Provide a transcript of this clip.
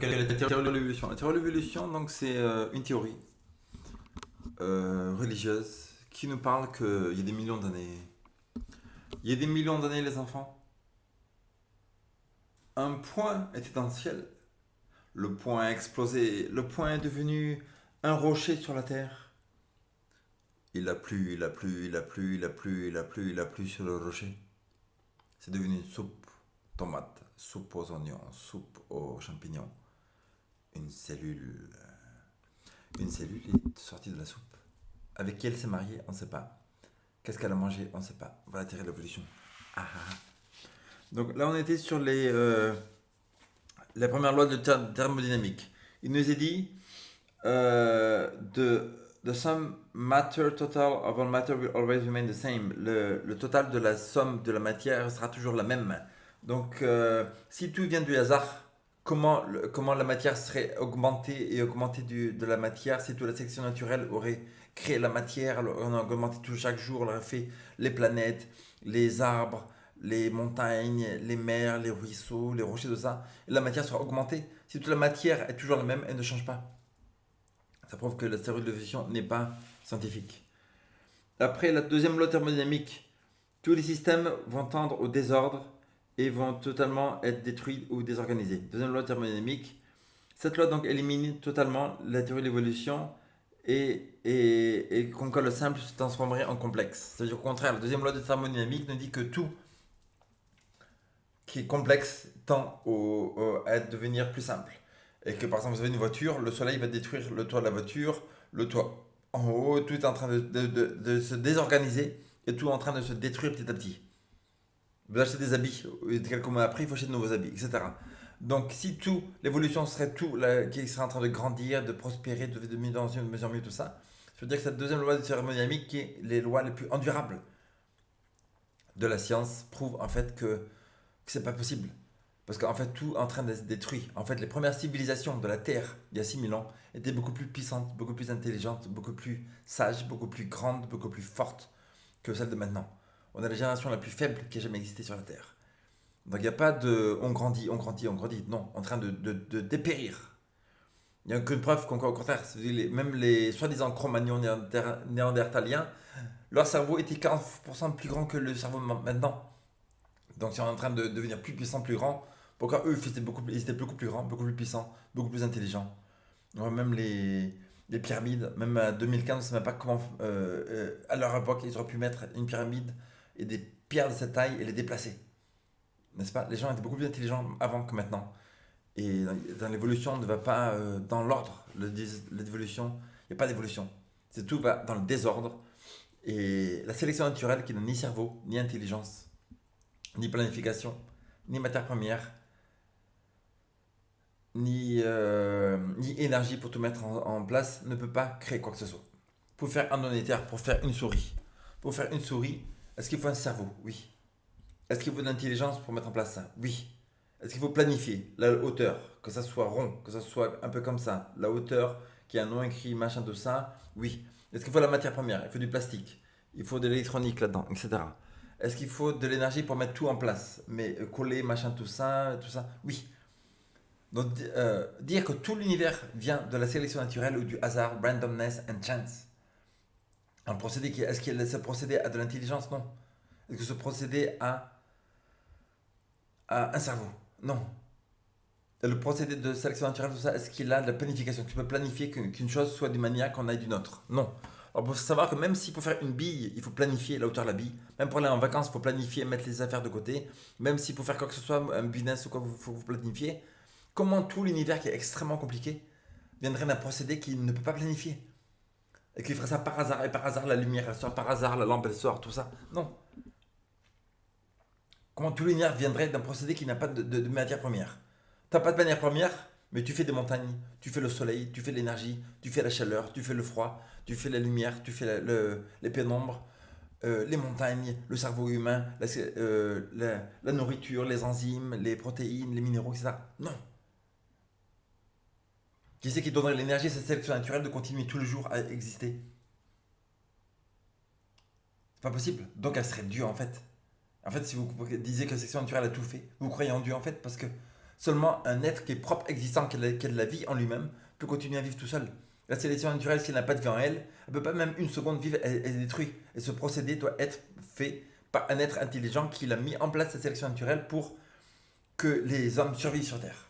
quelle est la théorie de l'évolution? La théorie de l'évolution, donc, c'est une théorie religieuse qui nous parle qu'il y a des millions d'années. Il y a des millions d'années, les enfants. Un point était dans le ciel. Le point a explosé. Le point est devenu un rocher sur la terre. Il a plu, il a plu, il a plu, il a plu, il a plu, il a plu sur le rocher. C'est devenu une soupe tomate, soupe aux oignons, soupe aux champignons. Une cellule. Une cellule est sortie de la soupe. Avec qui elle s'est mariée, on ne sait pas. Qu'est-ce qu'elle a mangé, on ne sait pas. Voilà, tirer l'évolution. Ah, ah, ah. Donc là, on était sur la première loi de thermodynamique. Il nous est dit the sum matter total of all matter will always remain the same. Le total de la somme de la matière sera toujours la même. Donc, si tout vient du hasard, comment la matière serait augmentée et augmentée de la matière si toute la sélection naturelle aurait créé la matière, on a augmenté tout chaque jour, on aurait fait les planètes, les arbres, les montagnes, les mers, les ruisseaux, les rochers, tout ça, et la matière sera augmentée. Si toute la matière est toujours la même, elle ne change pas. Ça prouve que la théorie de l'évolution n'est pas scientifique. Après, la deuxième loi thermodynamique, tous les systèmes vont tendre au désordre et vont totalement être détruits ou désorganisés. Deuxième loi thermodynamique, cette loi donc élimine totalement la théorie de l'évolution et comme quoi le simple se transformerait en complexe. C'est-à-dire au contraire, la deuxième loi de thermodynamique nous dit que tout qui est complexe tend à devenir plus simple. Et que par exemple, vous avez une voiture, le soleil va détruire le toit de la voiture, le toit en haut, tout est en train de se désorganiser et tout est en train de se détruire petit à petit. Vous achetez des habits, quelques mois après, il faut acheter de nouveaux habits, etc. Donc, si tout, l'évolution serait tout qui serait en train de grandir, de prospérer, de devenir dans une mesure mieux, tout ça, ça veut dire que cette deuxième loi de thermodynamique, qui est les lois les plus endurables de la science, prouve en fait que c'est pas possible. Parce qu'en fait, tout est en train d'être détruit. En fait, les premières civilisations de la Terre, il y a 6000 ans, étaient beaucoup plus puissantes, beaucoup plus intelligentes, beaucoup plus sages, beaucoup plus grandes, beaucoup plus fortes que celles de maintenant. On a la génération la plus faible qui ait jamais existé sur la Terre. Donc il n'y a pas de on grandit, on grandit, on grandit. Non, en train de dépérir. Il n'y a aucune preuve qu'au contraire, même les soi-disant Cro-Magnons néandertaliens, leur cerveau était 40% plus grand que le cerveau maintenant. Donc si on est en train de devenir plus puissant, plus grand, pourquoi eux ils étaient beaucoup plus grands, beaucoup plus puissants, beaucoup plus intelligents. Ouais, même les pyramides, même à 2015, on ne sait même pas comment, à leur époque, ils auraient pu mettre une pyramide et des pierres de cette taille et les déplacer. N'est-ce pas? Les gens étaient beaucoup plus intelligents avant que maintenant. Et dans l'évolution, on ne va pas dans l'ordre. L'évolution, il n'y a pas d'évolution. C'est tout va dans le désordre. Et la sélection naturelle qui n'a ni cerveau, ni intelligence, ni planification, ni matière première, ni énergie pour tout mettre en place, ne peut pas créer quoi que ce soit. Pour faire un monétaire, pour faire une souris. Pour faire une souris, est-ce qu'il faut un cerveau? Oui. Est-ce qu'il faut de l'intelligence pour mettre en place ça? Oui. Est-ce qu'il faut planifier la hauteur, que ça soit rond, que ça soit un peu comme ça, la hauteur, qui a un nom écrit, machin, tout ça? Oui. Est-ce qu'il faut la matière première? Il faut du plastique. Il faut de l'électronique là-dedans, etc. Est-ce qu'il faut de l'énergie pour mettre tout en place? Mais coller, machin, tout ça, tout ça? Oui. Donc, dire que tout l'univers vient de la sélection naturelle ou du hasard, randomness and chance. Un procédé est-ce que ce procédé a de l'intelligence? Non. Est-ce que ce procédé a un cerveau? Non. Le procédé de sélection naturelle, tout ça, est-ce qu'il a de la planification? Tu peux planifier qu'une chose soit d'une manière qu'on aille d'une autre? Non. Alors, il faut savoir que même si pour faire une bille, il faut planifier la hauteur de la bille, même pour aller en vacances, il faut planifier, mettre les affaires de côté, même si pour faire quoi que ce soit, un business ou quoi, il faut vous planifier. Comment tout l'univers qui est extrêmement compliqué viendrait d'un procédé qui ne peut pas planifier? Et qu'il ferait ça par hasard, et par hasard la lumière elle sort, par hasard la lampe elle sort, tout ça? Non. Comment tout l'univers viendrait d'un procédé qui n'a pas de matière première? T'as pas de matière première, mais tu fais des montagnes, tu fais le soleil, tu fais l'énergie, tu fais la chaleur, tu fais le froid, tu fais la lumière, tu fais les pénombres, les montagnes, le cerveau humain, la nourriture, les enzymes, les protéines, les minéraux, etc. Non. Qui c'est qui donnerait l'énergie à cette sélection naturelle de continuer tout le jour à exister? C'est pas possible. Donc elle serait Dieu en fait. En fait, si vous disiez que la sélection naturelle a tout fait, vous croyez en Dieu en fait parce que Seulement un être qui est propre, existant, qui a de la vie en lui-même, peut continuer à vivre tout seul. La sélection naturelle, si elle n'a pas de vie en elle, elle ne peut pas même une seconde vivre, elle est détruite. Et ce procédé doit être fait par un être intelligent qui l'a mis en place, la sélection naturelle, pour que les hommes survivent sur Terre.